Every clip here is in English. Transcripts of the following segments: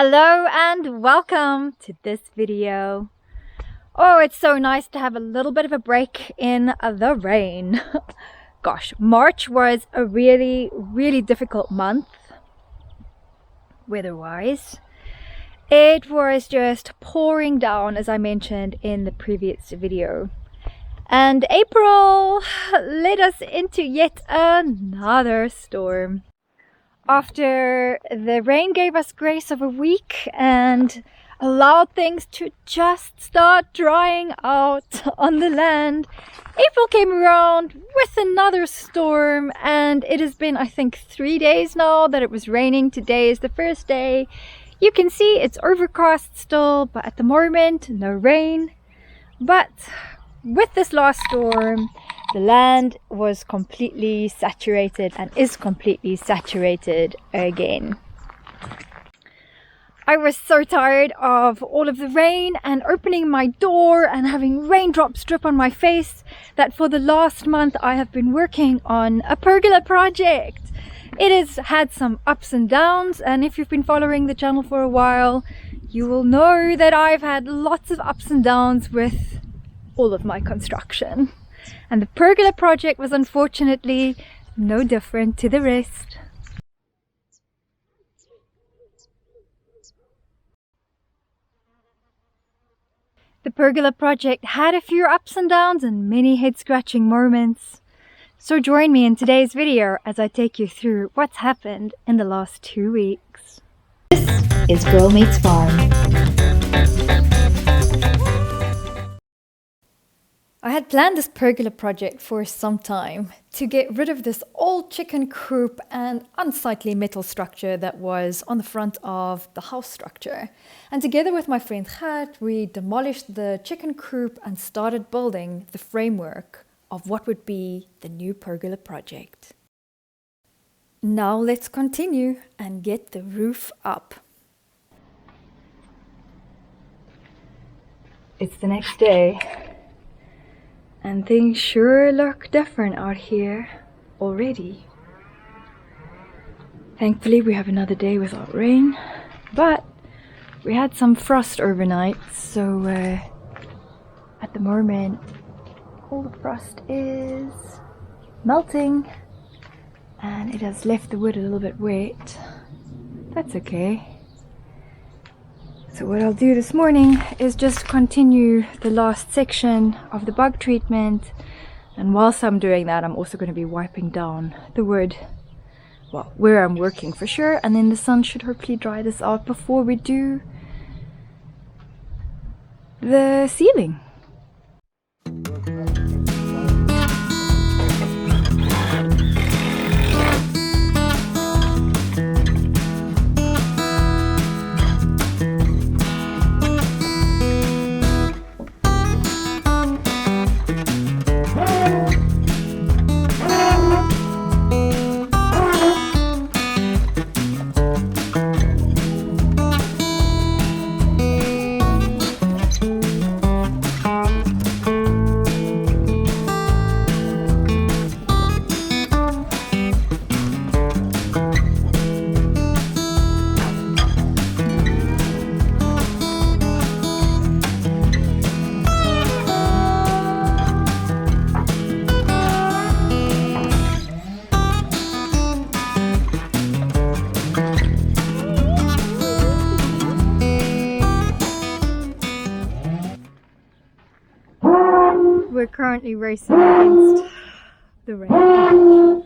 Hello and welcome to this video. Oh, it's so nice to have a little bit of a break in the rain. Gosh, March was a really difficult month weather-wise. It was just pouring down, as I mentioned in the previous video. And April led us into yet another storm. After the rain gave us grace of a week and allowed things to just start drying out on the land, April came around with another storm, and it has been, I think, 3 days now that it was raining. Today is the first day. You can see it's overcast still, but at the moment, no rain. But with this last storm, the land was completely saturated and is completely saturated again. I was so tired of all of the rain and opening my door and having raindrops drip on my face that for the last month I have been working on a pergola project. It has had some ups and downs, and if you've been following the channel for a while, you will know that I've had lots of ups and downs with all of my construction. And the pergola project was unfortunately no different to the rest. The pergola project had a few ups and downs and many head-scratching moments. So join me in today's video as I take you through what's happened in the last 2 weeks. This is Girl Meets Farm. I had planned this pergola project for some time to get rid of this old chicken coop and unsightly metal structure that was on the front of the house structure. And together with my friend Gert, we demolished the chicken coop and started building the framework of what would be the new pergola project. Now let's continue and get the roof up. It's the next day. And things sure look different out here already. Thankfully we have another day without rain, but we had some frost overnight, so at the moment all the frost is melting and it has left the wood a little bit wet. That's okay. So what I'll do this morning is just continue the last section of the bug treatment, and whilst I'm doing that I'm also going to be wiping down the wood, well, where I'm working for sure, and then the sun should hopefully dry this out before we do the ceiling. We're currently racing against the rain.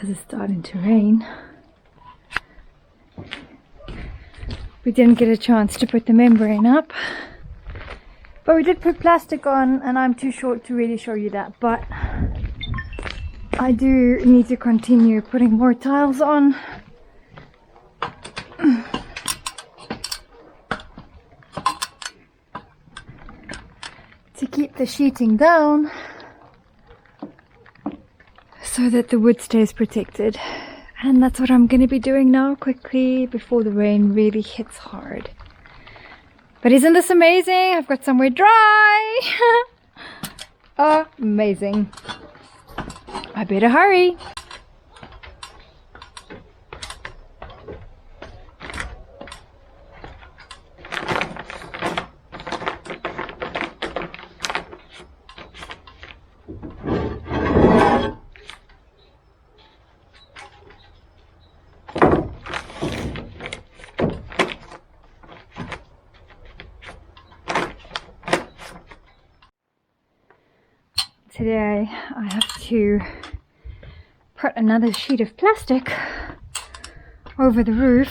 as it's starting to rain. We didn't get a chance to put the membrane up, but we did put plastic on, and I'm too short to really show you that, but I do need to continue putting more tiles on. To keep the sheeting down so that the wood stays protected. And that's what I'm going to be doing now, quickly, before the rain really hits hard. But isn't this amazing? I've got somewhere dry! Amazing. I better hurry. Today I have to put another sheet of plastic over the roof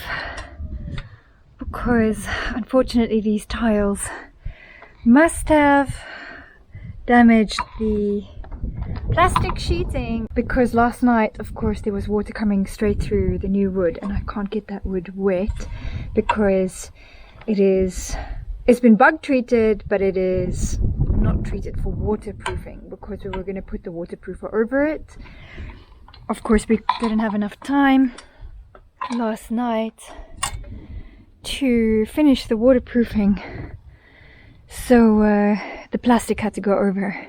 because unfortunately these tiles must have damaged the plastic sheeting, because last night of course there was water coming straight through the new wood and I can't get that wood wet because it's been bug treated, but it is not treated for waterproofing because we were going to put the waterproofer over it. Of course we didn't have enough time last night to finish the waterproofing, so the plastic had to go over.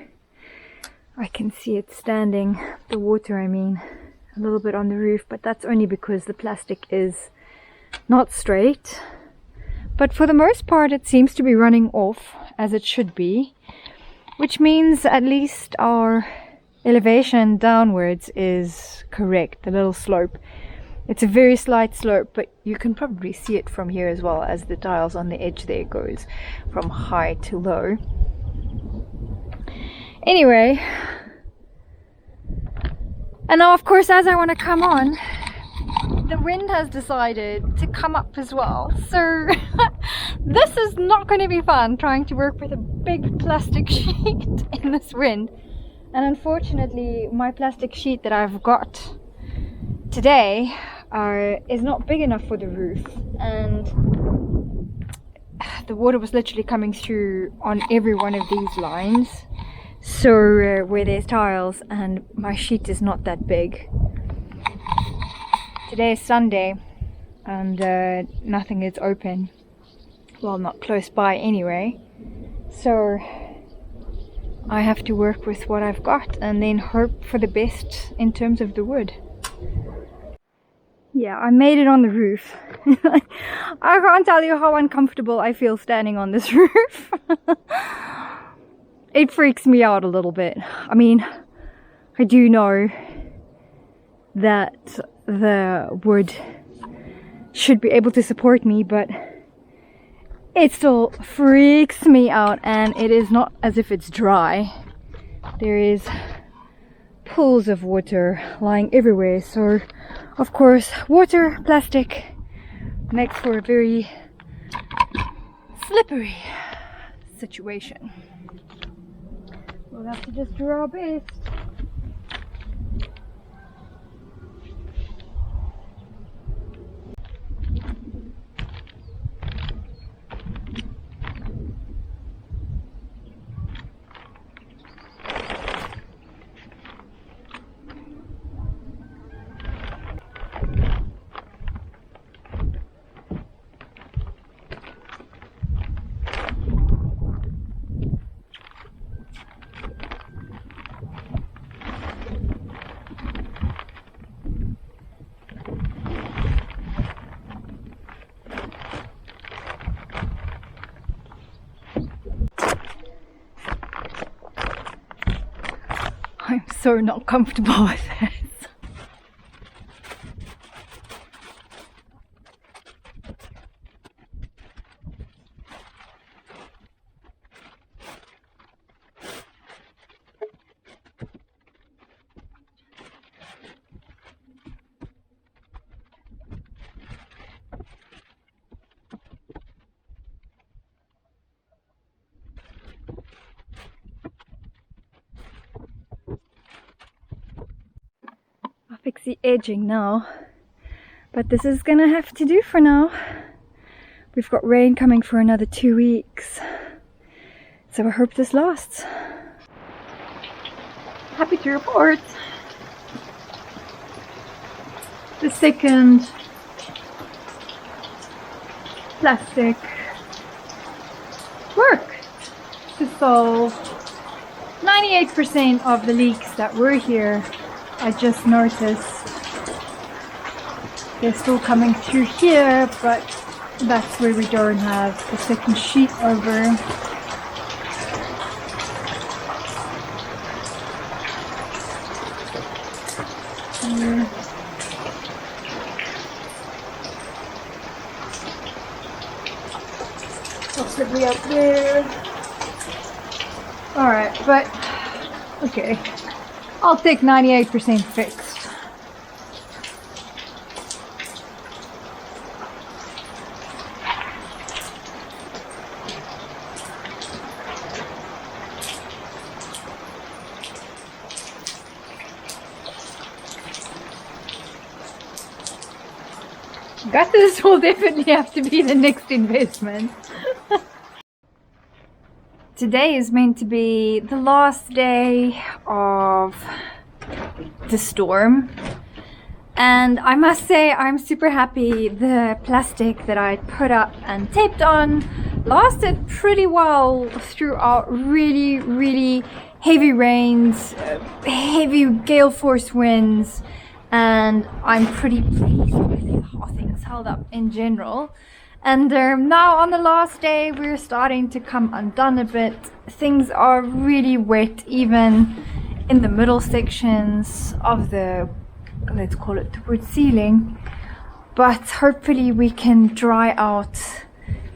I can see it standing, the water I mean, a little bit on the roof, but that's only because the plastic is not straight. But for the most part it seems to be running off as it should be, which means at least our elevation downwards is correct, the little slope. It's a very slight slope, but you can probably see it from here as well, as the tiles on the edge there goes from high to low. Anyway, and now of course as I want to come on, the wind has decided to come up as well, so this is not going to be fun, trying to work with a big plastic sheet in this wind. And unfortunately my plastic sheet that I've got today is not big enough for the roof, and the water was literally coming through on every one of these lines, so where there's tiles, and my sheet is not that big. Today is Sunday and nothing is open, well, not close by anyway, so I have to work with what I've got and then hope for the best in terms of the wood. Yeah, I made it on the roof. I can't tell you how uncomfortable I feel standing on this roof. It freaks me out a little bit. I mean, I do know that the wood should be able to support me, but it still freaks me out, and it is not as if it's dry. There is pools of water lying everywhere, so of course water, plastic makes for a very slippery situation. We'll have to just do our best. I'm so not comfortable with this. fix the edging now, but this is gonna have to do for now. We've got rain coming for another 2 weeks, so I hope this lasts. Happy to report the second plastic worked to solve 98% of the leaks that were here. I just noticed they're still coming through here, but that's where we don't have the second sheet over. Possibly up there. Alright, but okay. I'll take 98% fixed. Gutters will definitely have to be the next investment. Today is meant to be the last day of the storm, and I must say I'm super happy. The plastic that I put up and taped on lasted pretty well throughout really heavy rains, heavy gale force winds, and I'm pretty pleased with how things held up in general. And now on the last day we're starting to come undone a bit. Things are really wet even in the middle sections of the, let's call it the wood ceiling, but hopefully we can dry out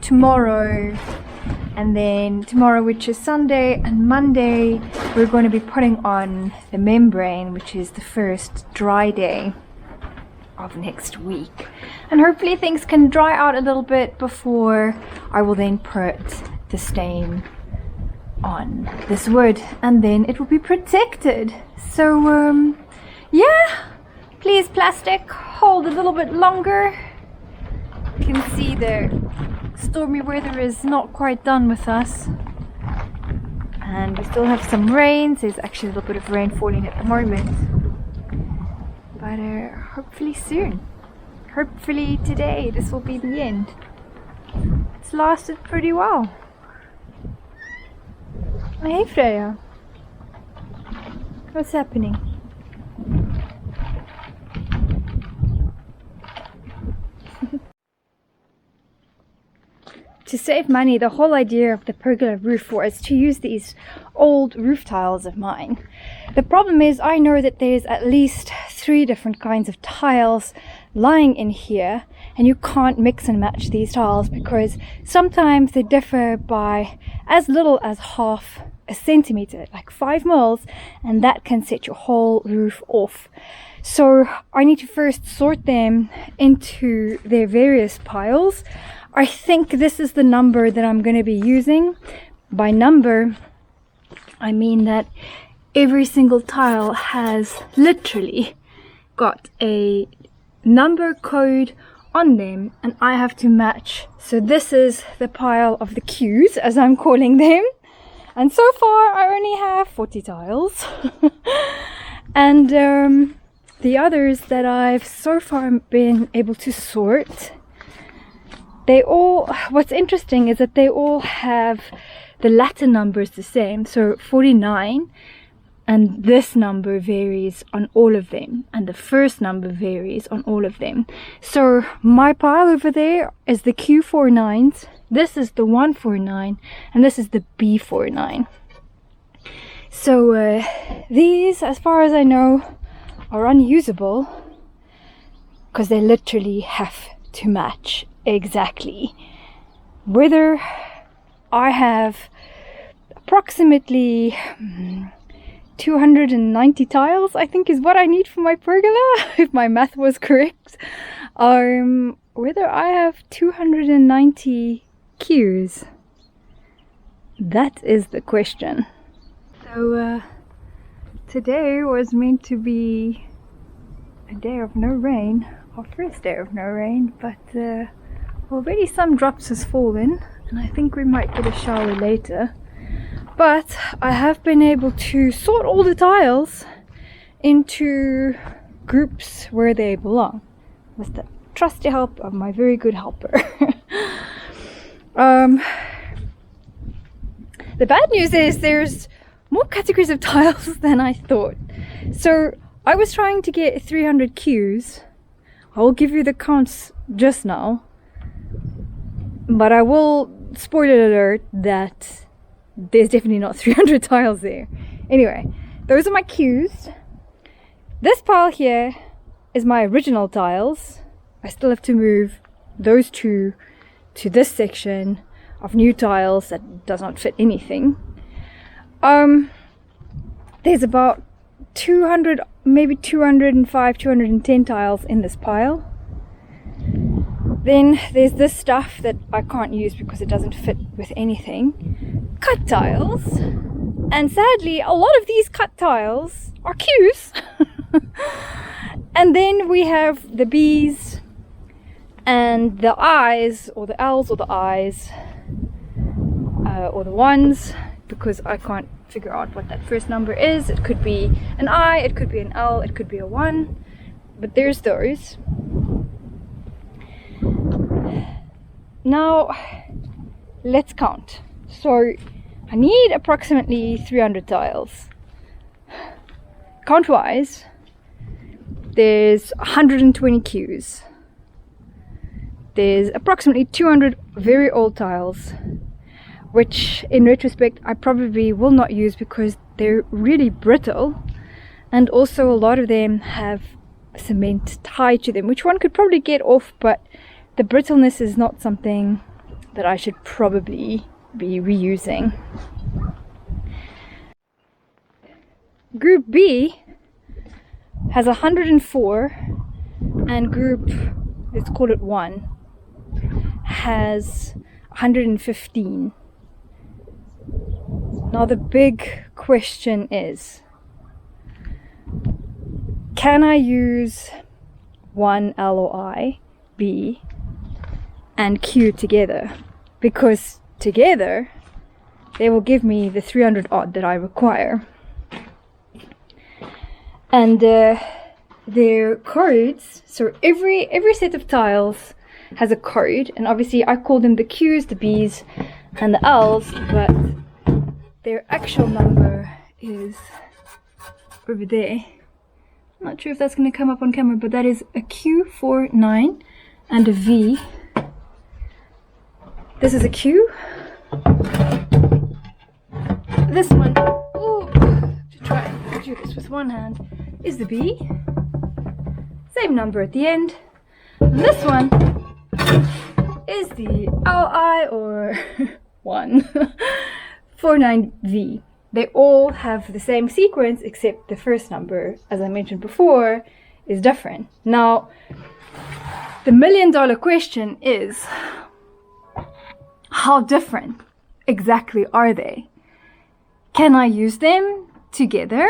tomorrow, and then tomorrow, which is Sunday, and Monday we're going to be putting on the membrane, which is the first dry day of next week, and hopefully things can dry out a little bit before I will then put the stain on this wood, and then it will be protected. So yeah, please plastic, hold a little bit longer. You can see the stormy weather is not quite done with us, and we still have some rain. There's actually a little bit of rain falling at the moment, but hopefully soon, hopefully today, this will be the end. It's lasted pretty well. Hey Freya, what's happening? To save money, the whole idea of the pergola roof was to use these old roof tiles of mine. The problem is I know that there's at least 3 different kinds of tiles lying in here, and you can't mix and match these tiles because sometimes they differ by as little as half a centimeter, like 5 mils, and that can set your whole roof off. So I need to first sort them into their various piles. I think this is the number that I'm going to be using. By number, I mean that every single tile has literally got a number code on them, and I have to match. So this is the pile of the Qs, as I'm calling them. And so far I only have 40 tiles. And the others that I've so far been able to sort, they all, what's interesting is that they all have the Latin numbers the same, so 49, and this number varies on all of them, and the first number varies on all of them. So my pile over there is the Q49s, this is the 149, and this is the B49. So these, as far as I know, are unusable because they literally have to match exactly. Whether I have approximately 290 tiles, I think is what I need for my pergola, if my math was correct. Whether I have 290 Qs, that is the question. So today was meant to be a day of no rain, our first day of no rain, but already some drops has fallen, and I think we might get a shower later. But I have been able to sort all the tiles into groups where they belong, with the trusty help of my very good helper. The bad news is there's more categories of tiles than I thought. So I was trying to get 300 cues. I will give you the counts just now, but I will, spoiler alert, that there's definitely not 300 tiles there. Anyway, those are my cues. This pile here is my original tiles. I still have to move those two to this section of new tiles that does not fit anything. There's about 200, maybe 205, 210 tiles in this pile. Then there's this stuff that I can't use because it doesn't fit with anything. Cut tiles. And sadly, a lot of these cut tiles are cues. And then we have the B's and the I's, or the L's, or the I's, or the ones, because I can't figure out what that first number is. It could be an I, it could be an L, it could be a 1, but there's those. Now let's count. So I need approximately 300 tiles. Count wise, there's 120 cues. There's approximately 200 very old tiles, which in retrospect I probably will not use because they're really brittle, and also a lot of them have cement tied to them, which one could probably get off, but the brittleness is not something that I should probably be reusing. Group B has 104, and group, let's call it 1, has 115. Now the big question is, can I use 1 L or I, B, and Q together? Because together they will give me the 300 odd that I require. And their codes, so every set of tiles has a code, and obviously I call them the Q's, the B's, and the L's, but their actual number is over there. I'm not sure if that's going to come up on camera, but that is a Q49 and a V. This is a Q. This one, to try and do this with one hand, is the B. Same number at the end. And this one is the LI, or 149V. They all have the same sequence, except the first number, as I mentioned before, is different. Now, the $1,000,000 question is, how different exactly are they? Can I use them together?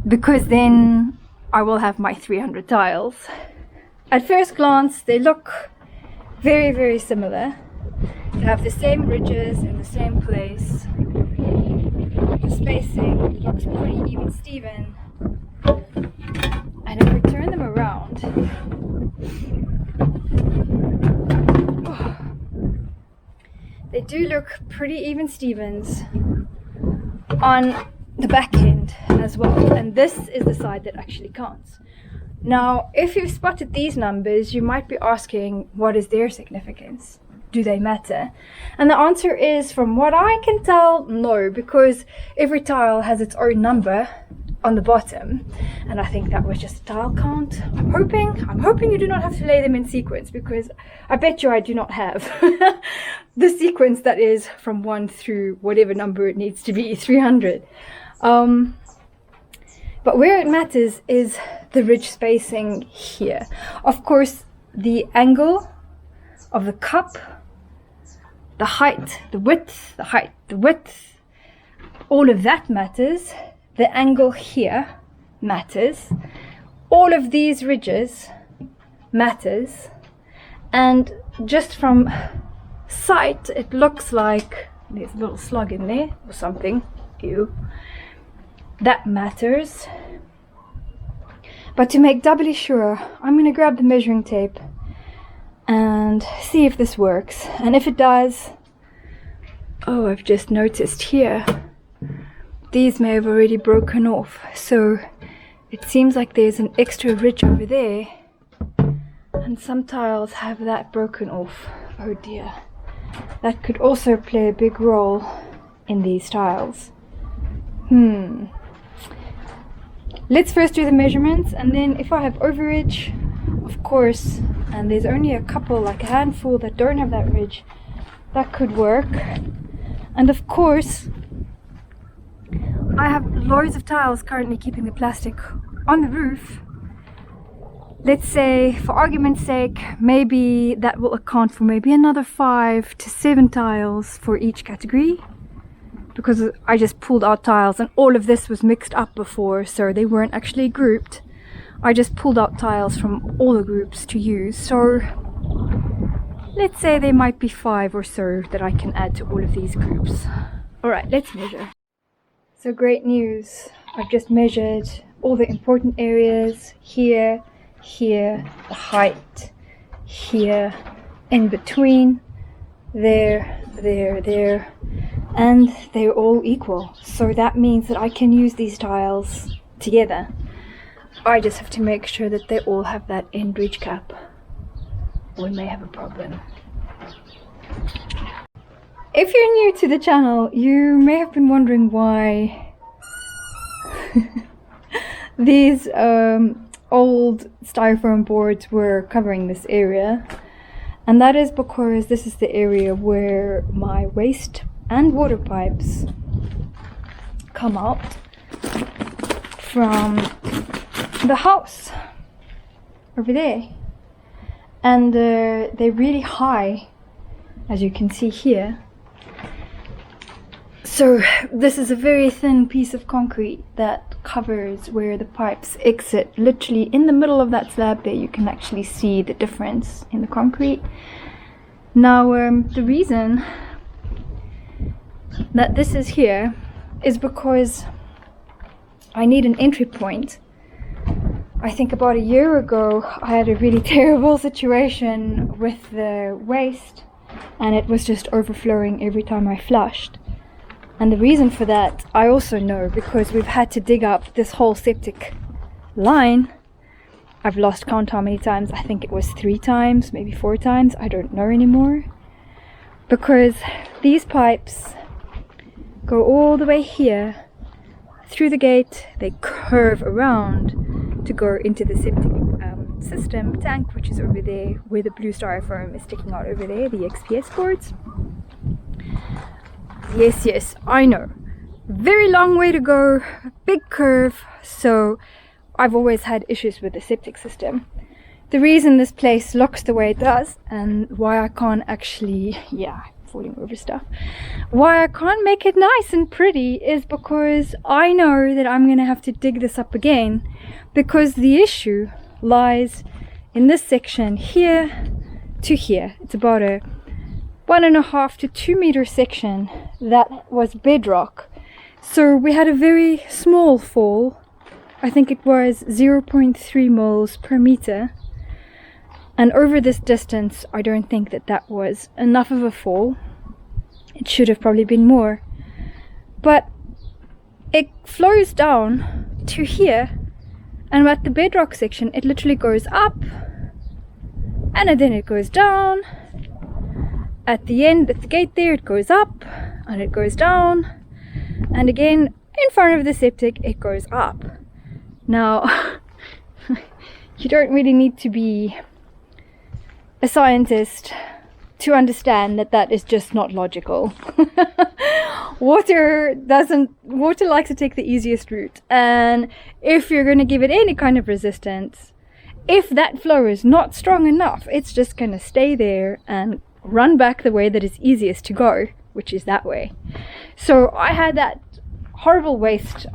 Because then I will have my 300 tiles. At first glance, they look very, very similar. They have the same ridges in the same place. The spacing looks pretty even Steven. And if we turn them around, they do look pretty even Stevens on the back end as well. And this is the side that actually counts. Now, if you've spotted these numbers, you might be asking, what is their significance? Do they matter? And the answer is, from what I can tell, no, because every tile has its own number on the bottom, and I think that was just a tile count. I'm hoping you do not have to lay them in sequence, because I bet you I do not have the sequence that is from 1 through whatever number it needs to be, 300. But where it matters is the ridge spacing here. Of course, the angle of the cup, the height, the width, the height, the width, all of that matters. The angle here matters. All of these ridges matters. And just from sight, it looks like there's a little slug in there or something. Ew. That matters. But to make doubly sure, I'm going to grab the measuring tape and see if this works. And if it does, oh, I've just noticed here, these may have already broken off. So it seems like there's an extra ridge over there. And some tiles have that broken off. Oh dear. That could also play a big role in these tiles. Let's first do the measurements, and then if I have overridge, of course, and there's only a couple, like a handful that don't have that ridge, that could work. And of course, I have loads of tiles currently keeping the plastic on the roof. Let's say, for argument's sake, maybe that will account for maybe another 5 to 7 tiles for each category, because I just pulled out tiles and all of this was mixed up before, so they weren't actually grouped. I just pulled out tiles from all the groups to use, so let's say there might be 5 or so that I can add to all of these groups. Alright, let's measure. So great news, I've just measured all the important areas here, here, the height, here, in between, there, there, and they're all equal. So that means that I can use these tiles together. I just have to make sure that they all have that end ridge cap. We may have a problem. If you're new to the channel, you may have been wondering why these old styrofoam boards were covering this area, and that is because this is the area where my waste and water pipes come out from the house over there, and they're really high, as you can see here. So this is a very thin piece of concrete that covers where the pipes exit. Literally in the middle of that slab there, you can actually see the difference in the concrete. Now the reason that this is here is because I need an entry point. I think about a year ago I had a really terrible situation with the waste, and it was just overflowing every time I flushed. And the reason for that I also know, because we've had to dig up this whole septic line. I've lost count how many times. I think it was 3 times, maybe 4 times, I don't know anymore. Because these pipes go all the way here through the gate, they curve around to go into the septic system tank, which is over there where the blue styrofoam is sticking out over there, the XPS boards. Yes, I know. Very long way to go, big curve, so I've always had issues with the septic system. The reason this place looks the way it does, and why I can't actually, falling over stuff, why I can't make it nice and pretty, is because I know that I'm gonna have to dig this up again, because the issue lies in this section here to here. It's about a 1.5 to 2 meter section that was bedrock. So we had a very small fall. I think it was 0.3 moles per meter. And over this distance, I don't think that that was enough of a fall. It should have probably been more. But it flows down to here, and at the bedrock section, it literally goes up, and then it goes down. At the end, at the gate there, it goes up, and it goes down, and again, in front of the septic, it goes up. Now, you don't really need to be a scientist to understand that that is just not logical. Water likes to take the easiest route, and if you're going to give it any kind of resistance, if that flow is not strong enough, it's just going to stay there and run back the way that is easiest to go, which is that way. So I had that horrible waste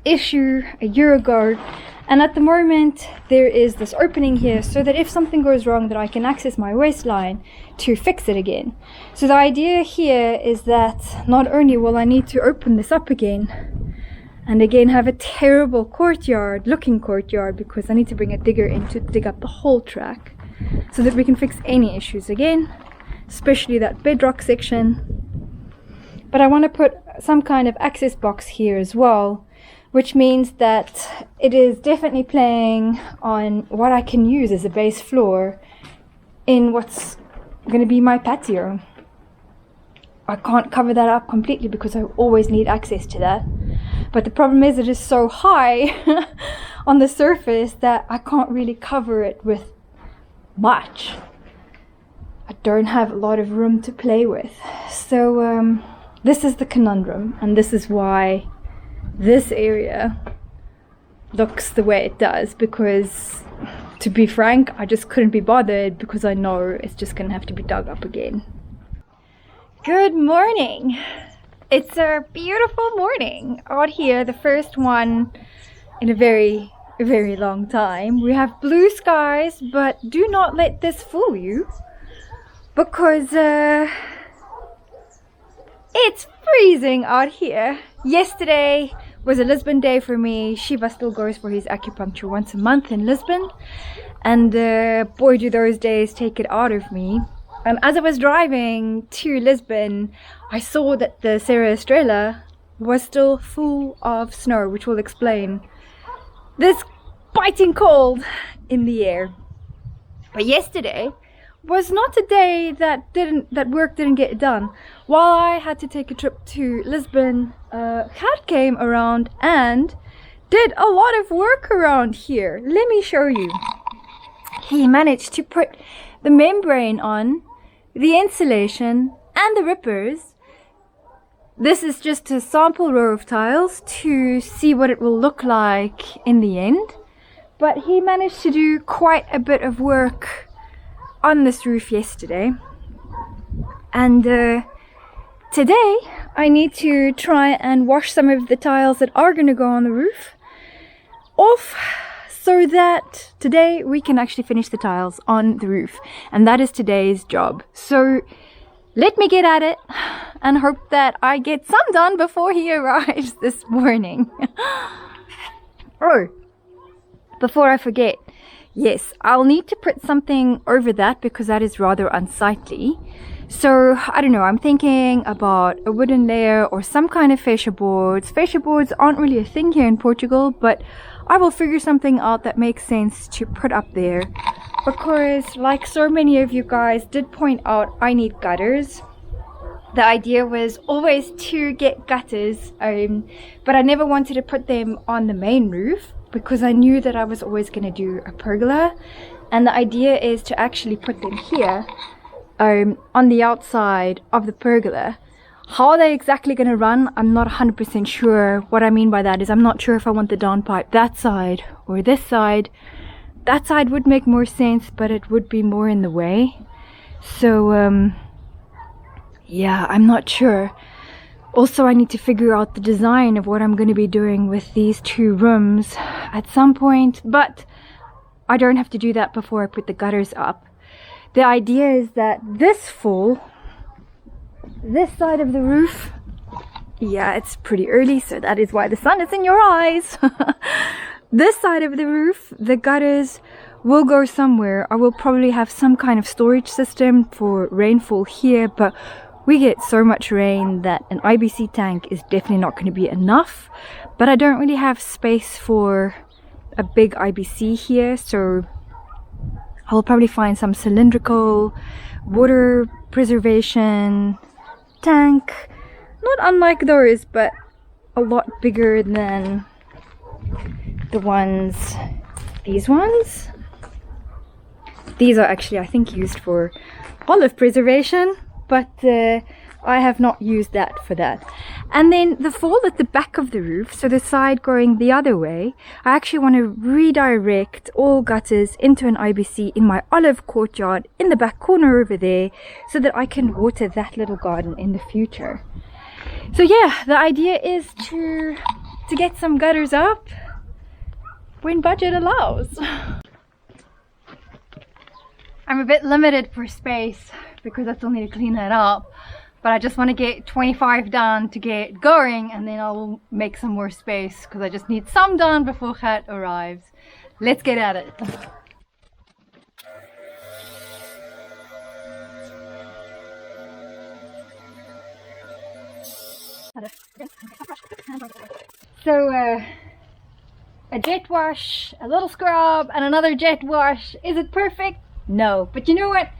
issue a year ago, and at the moment there is this opening here so that if something goes wrong that I can access my waistline to fix it again. So the idea here is that not only will I need to open this up again and again have a terrible looking courtyard, because I need to bring a digger in to dig up the whole track so that we can fix any issues again, especially that bedrock section. But I want to put some kind of access box here as well, which means that it is definitely playing on what I can use as a base floor in what's going to be my patio. I can't cover that up completely because I always need access to that. But the problem is it is so high on the surface that I can't really cover it with much. I don't have a lot of room to play with. So this is the conundrum, and this is why this area looks the way it does, because to be frank, I just couldn't be bothered, because I know it's just gonna have to be dug up again. Good morning. It's a beautiful morning out here, the first one in a very long time. We have blue skies, but do not let this fool you, because it's freezing out here. Yesterday was a Lisbon day for me. Shiva still goes for his acupuncture once a month in Lisbon, and boy do those days take it out of me. As I was driving to Lisbon, I saw that the Serra Estrela was still full of snow, which will explain this biting cold in the air. But yesterday was not a day that work didn't get done. While I had to take a trip to Lisbon, Kat came around and did a lot of work around here. Let me show you. He managed to put the membrane on, the insulation and the rippers. This is just a sample row of tiles to see what it will look like in the end. But he managed to do quite a bit of work on this roof yesterday. And today I need to try and wash some of the tiles that are going to go on the roof off, so that today we can actually finish the tiles on the roof, and that is today's job. So let me get at it and hope that I get some done before he arrives this morning. Oh, before I forget, yes, I'll need to put something over that because that is rather unsightly. So I don't know, I'm thinking about a wooden layer or some kind of fascia boards. Fascia boards aren't really a thing here in Portugal, but I will figure something out that makes sense to put up there, because like so many of you guys did point out, I need gutters. The idea was always to get gutters, but I never wanted to put them on the main roof because I knew that I was always going to do a pergola, and the idea is to actually put them here on the outside of the pergola. How they're exactly going to run, I'm not 100% sure. What I mean by that is I'm not sure if I want the downpipe that side or this side. That side would make more sense, but it would be more in the way. So yeah, I'm not sure. Also, I need to figure out the design of what I'm going to be doing with these two rooms at some point, but I don't have to do that before I put the gutters up. The idea is that this side of the roof, yeah, it's pretty early, so that is why the sun is in your eyes. This side of the roof, the gutters will go somewhere. I will probably have some kind of storage system for rainfall here, but we get so much rain that an IBC tank is definitely not going to be enough. But I don't really have space for a big IBC here, so I'll probably find some cylindrical water preservation tank, not unlike those, but a lot bigger than these ones. These are actually, I think, used for olive preservation, but I have not used that for that. And then the fall at the back of the roof, so the side going the other way, I actually want to redirect all gutters into an IBC in my olive courtyard in the back corner over there, so that I can water that little garden in the future. So yeah, the idea is to to get some gutters up when budget allows. I'm a bit limited for space because I still need to clean that up, but I just want to get 25 done to get going, and then I'll make some more space because I just need some done before Gert arrives. Let's get at it. So a jet wash, a little scrub, and another jet wash. Is it perfect? No, but you know what?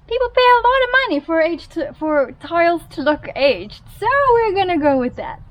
People pay a lot of money for tiles to look aged, so we're gonna go with that.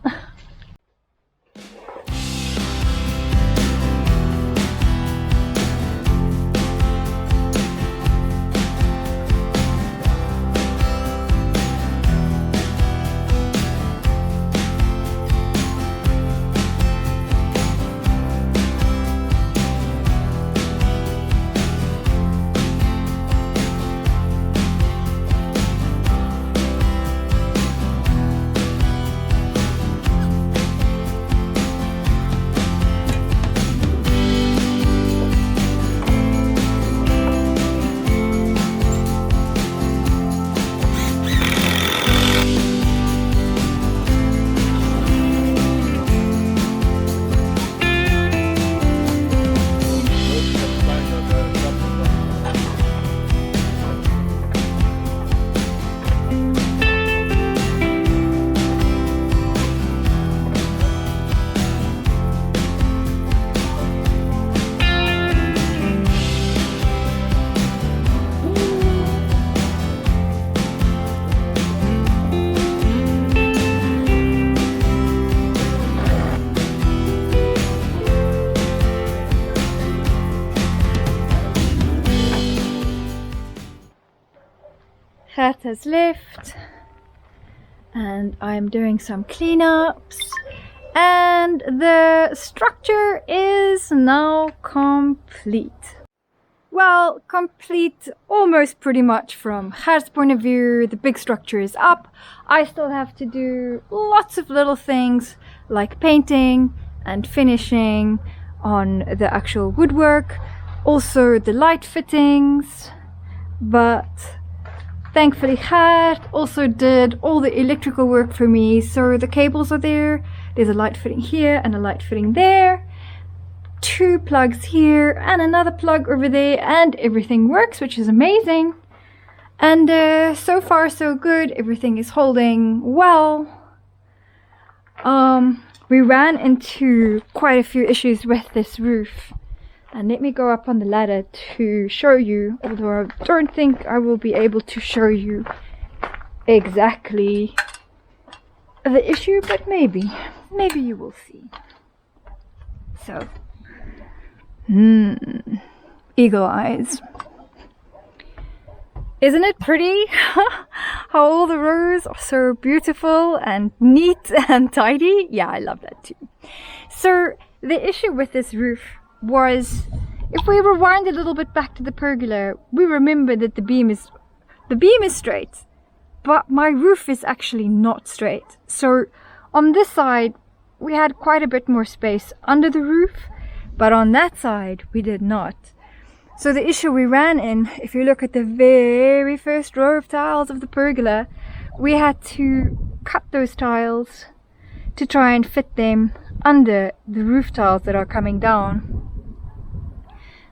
Gert has left and I'm doing some cleanups, and the structure is now complete. Well, complete almost pretty much from Gert's point of view. The big structure is up. I still have to do lots of little things like painting and finishing on the actual woodwork, also the light fittings, but thankfully Gert also did all the electrical work for me. So the cables are there, there's a light fitting here and a light fitting there, 2 plugs here and another plug over there, and everything works, which is amazing. And so far so good, everything is holding well. We ran into quite a few issues with this roof, and let me go up on the ladder to show you, although I don't think I will be able to show you exactly the issue, but maybe you will see. So, eagle eyes. Isn't it pretty how all the rows are so beautiful and neat and tidy? Yeah, I love that too. So the issue with this roof was, if we rewind a little bit back to the pergola, we remember that the beam is straight, but my roof is actually not straight. So on this side we had quite a bit more space under the roof, but on that side we did not. So the issue we ran in, if you look at the very first row of tiles of the pergola, we had to cut those tiles to try and fit them under the roof tiles that are coming down.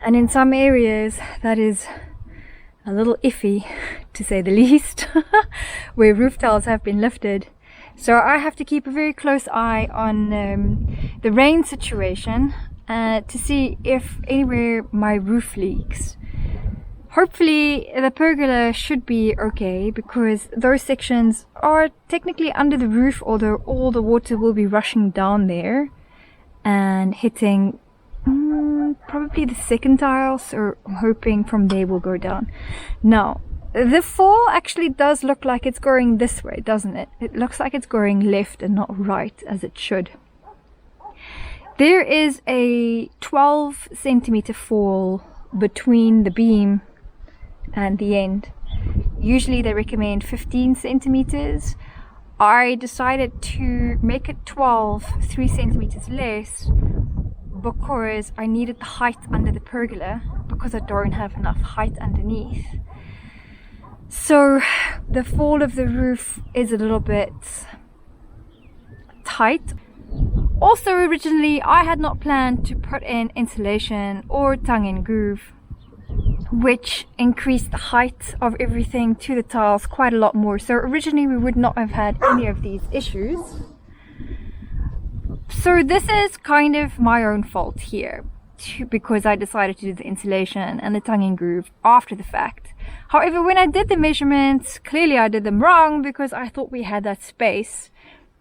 And in some areas that is a little iffy, to say the least, where roof tiles have been lifted. So I have to keep a very close eye on the rain situation to see if anywhere my roof leaks. Hopefully the pergola should be okay, because those sections are technically under the roof, although all the water will be rushing down there and hitting probably the second tile, so I'm hoping from there will go down. Now, the fall actually does look like it's going this way, doesn't it? It looks like it's going left and not right, as it should. There is a 12 centimeter fall between the beam and the end. Usually they recommend 15 centimeters. I decided to make it 12, 3 centimeters less, because I needed the height under the pergola, because I don't have enough height underneath. So the fall of the roof is a little bit tight. Also, originally I had not planned to put in insulation or tongue and groove, which increased the height of everything to the tiles quite a lot more. So originally we would not have had any of these issues. So this is kind of my own fault here, because I decided to do the insulation and the tongue and groove after the fact. However, when I did the measurements, clearly I did them wrong, because I thought we had that space,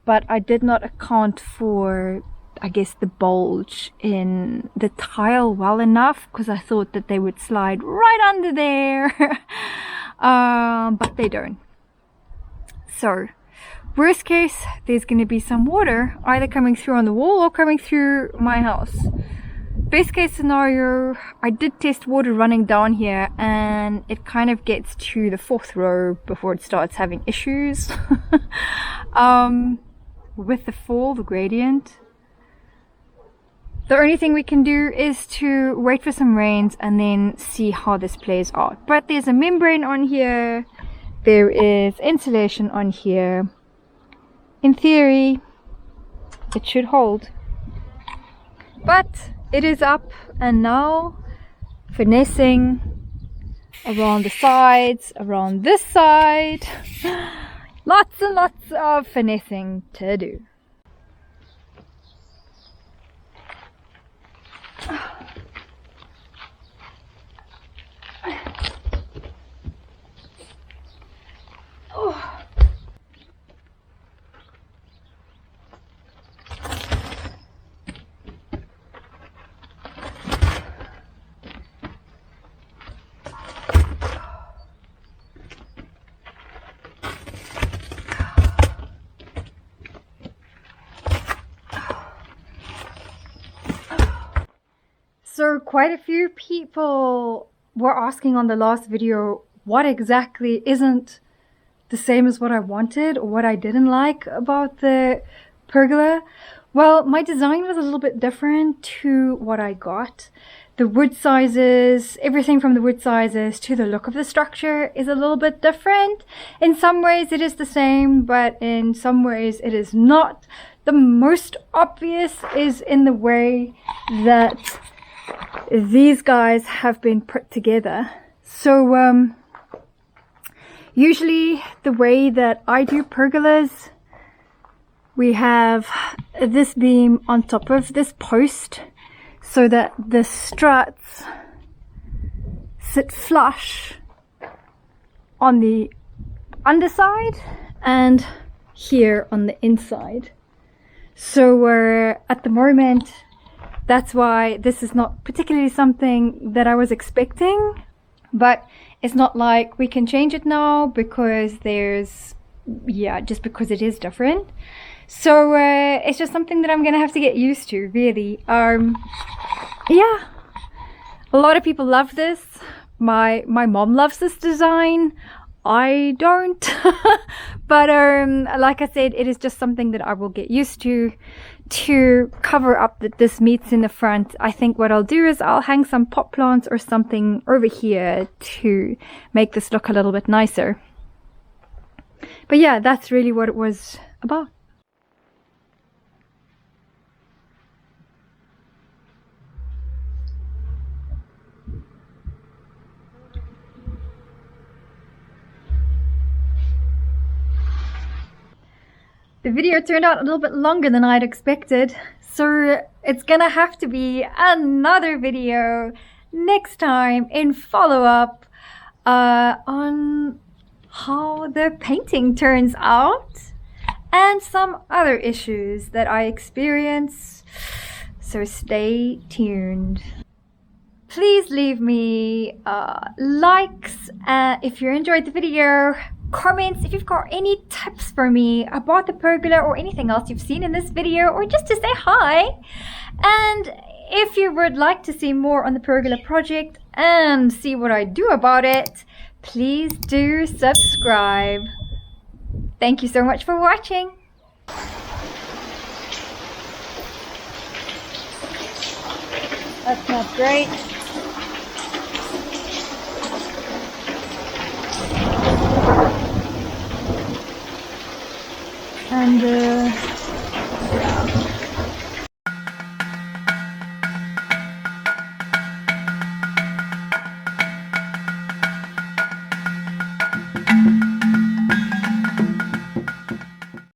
but I did not account for, I guess, the bulge in the tile well enough, because I thought that they would slide right under there. But they don't. So worst case, there's going to be some water either coming through on the wall or coming through my house. Best case scenario, I did test water running down here, and it kind of gets to the 4th row before it starts having issues with the fall, the gradient. The only thing we can do is to wait for some rains and then see how this plays out. But there's a membrane on here, there is insulation on here. In theory, it should hold. But it is up, and now finessing around the sides, around this side. Lots and lots of finessing to do. Oh. So quite a few people were asking on the last video what exactly isn't the same as what I wanted, or what I didn't like about the pergola. Well, my design was a little bit different to what I got. The wood sizes, everything from the wood sizes to the look of the structure is a little bit different. In some ways it is the same, but in some ways it is not. The most obvious is in the way that these guys have been put together. So usually the way that I do pergolas, we have this beam on top of this post so that the struts sit flush on the underside and here on the inside. So at the moment, that's why this is not particularly something that I was expecting, but it's not like we can change it now, because there's, yeah, just because it is different. So it's just something that I'm gonna have to get used to, really. Yeah, a lot of people love this. My mom loves this design. I don't. But like I said, it is just something that I will get used to cover up that this meets in the front. I think what I'll do is I'll hang some pot plants or something over here to make this look a little bit nicer. But yeah, that's really what it was about. The video turned out a little bit longer than I'd expected, so it's gonna have to be another video next time in follow-up on how the painting turns out and some other issues that I experience, so stay tuned. Please leave me likes if you enjoyed the video, comments if you've got any tips for me about the pergola or anything else you've seen in this video, or just to say hi. And if you would like to see more on the pergola project and see what I do about it, please do subscribe. Thank you so much for watching. That smells great. And